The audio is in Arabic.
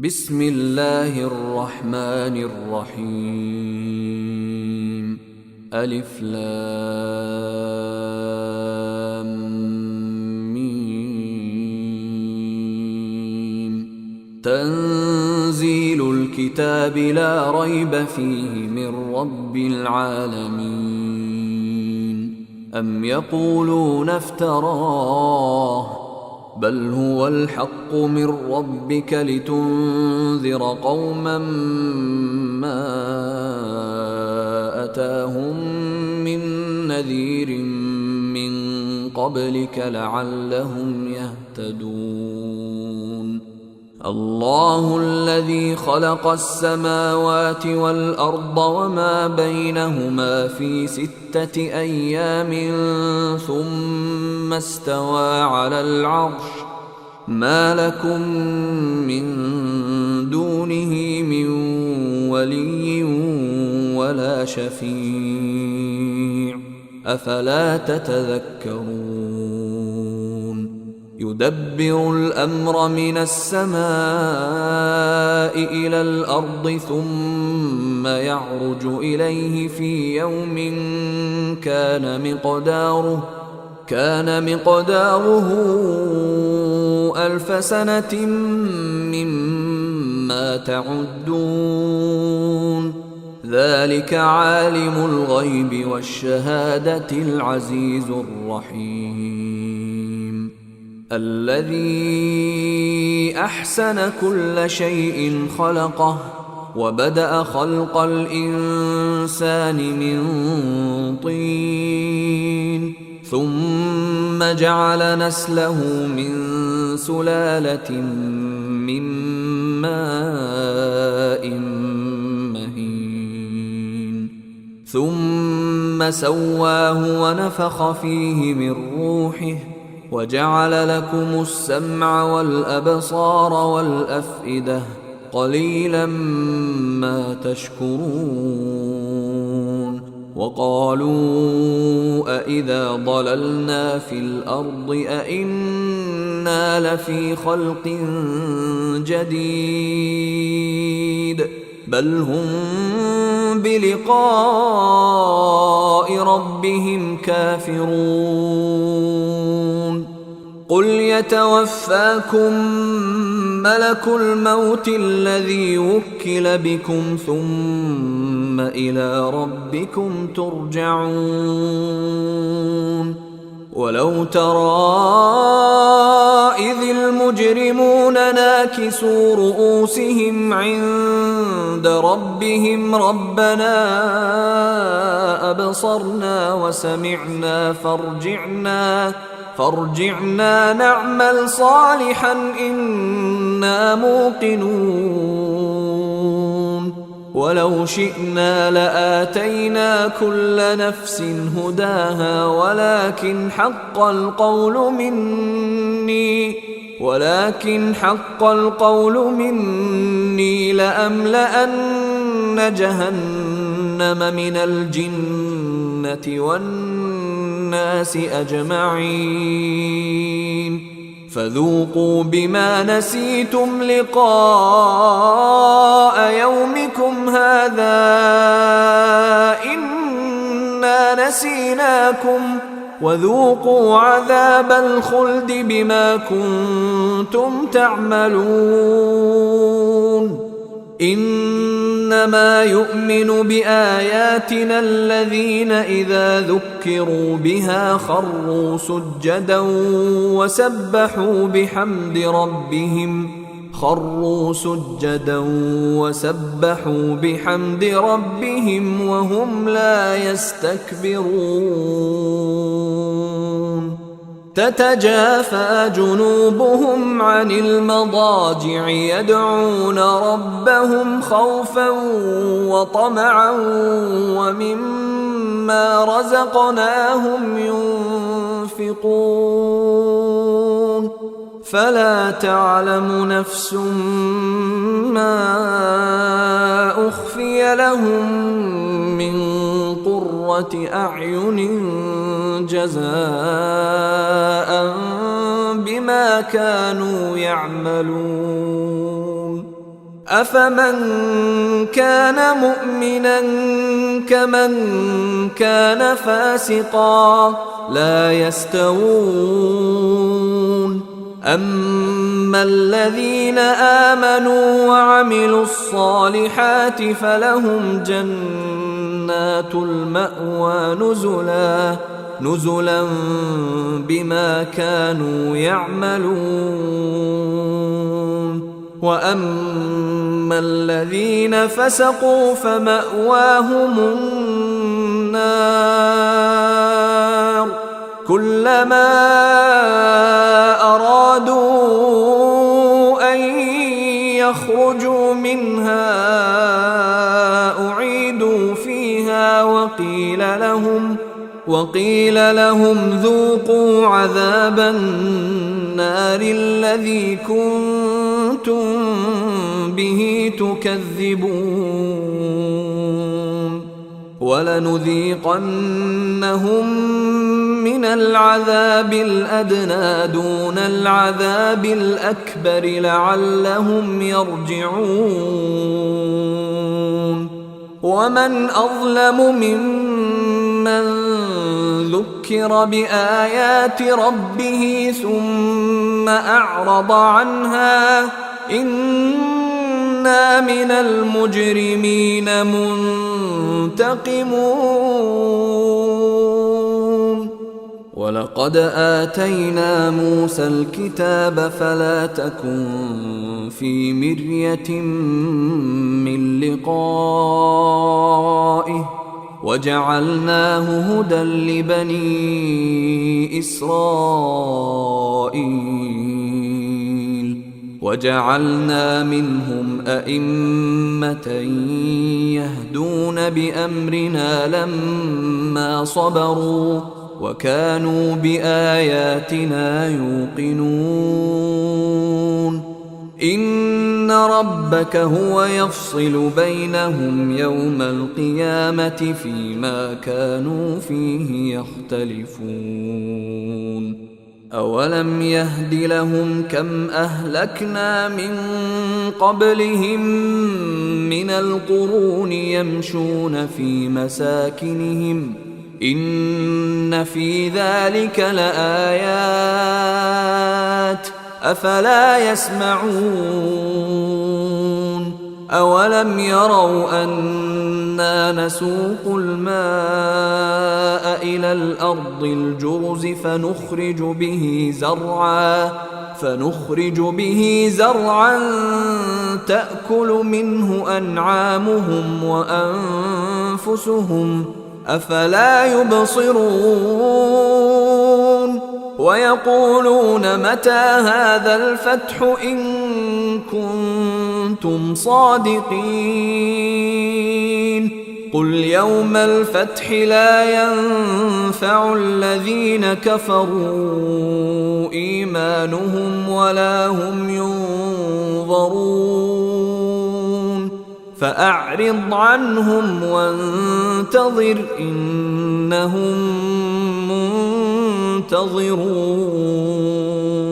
بسم الله الرحمن الرحيم. ألف لام ميم. تنزيل الكتاب لا ريب فيه من رب العالمين. أم يقولون افتراه بل هو الحق من ربك لتنذر قوما ما أتاهم من نذير من قبلك لعلهم يهتدون. الله الذي خلق السماوات والأرض وما بينهما في 6 أيام ثم استوى على العرش. ما لكم من دونه من ولي ولا شفيع أفلا تتذكرون. يدبر الأمر من السماء إلى الأرض ثم يعرج إليه في يوم كان مقداره 1000 سنة مما تعدون. ذلك عالم الغيب والشهادة العزيز الرحيم. الذي أحسن كل شيء خلقه وبدأ خلق الإنسان من طين ثم جعل نسله من سلالة من ماء مهين ثم سواه ونفخ فيه من روحه وجعل لكم السمع والأبصار والأفئدة قليلا ما تشكرون. وقالوا أإذا ضللنا في الأرض أإنا لفي خلق جديد بل هم بلقاء ربهم كافرون. قل يتوفاكم ملك الموت الذي وكل بكم ثم إلى ربكم ترجعون. ولو ترى إذ المجرمون ناكسوا رؤوسهم عند ربهم ربنا أبصرنا وسمعنا فارجعنا نعمل صالحا إنا موقنون. ولو شئنا لآتينا كل نفس هداها ولكن حق القول مني لأملأن جهنم من الجنة والناس أجمعين. فذوقوا بما نسيتم لقاء يومكم هذا إنا نسيناكم وذوقوا عذاب الخلد بما كنتم تعملون. إنما يؤمن بآياتنا الذين إذا ذكروا بها خروا سجدا وسبحوا بحمد ربهم وهم لا يستكبرون. تتجافى جنوبهم عن المضاجع يدعون ربهم خوفا وطمعا ومما رزقناهم ينفقون. فلا تعلم نفس ما أخفي لهم من قرة أعين جزاء بما كانوا يعملون. أفمن كان مؤمنا كمن كان فاسقا لا يستوون أما الذين آمنوا وعملوا الصالحات فلهم جنات المأوى نزلا بما كانوا يعملون وأما الذين فسقوا فمأواهم النار كلما أرادوا أن يخرجوا منها أعيدوا فيها وقيل لهم ذوقوا عذاب النار الذي كنتم به تكذبون ولنذيقنهم من العذاب الأدنى دون العذاب الأكبر لعلهم يرجعون ومن أظلم ممن ذكر بآيات ربه ثم أعرض عنها إنا من المجرمين منتقمون ولقد آتينا موسى الكتاب فلا تكن في مرية من لقائه وجعلناه هدى لبني إسرائيل وجعلنا منهم أئمة يهدون بأمرنا لما صبروا وكانوا بآياتنا يوقنون إن ربك هو يفصل بينهم يوم القيامة فيما كانوا فيه يختلفون أولم يهد لهم كم أهلكنا من قبلهم من القرون يمشون في مساكنهم إن في ذلك لآيات أفلا يسمعون أولم يروا أنا نسوق الماء إلى الأرض الجرز فنخرج به زرعا تأكل منه أنعامهم وأنفسهم أفلا يبصرون ويقولون متى هذا الفتح إن كنتم صادقين قل يوم الفتح لا ينفع الذين كفروا إيمانهم ولا هم ينظرون فأعرض عنهم وانتظر إنهم منتظرون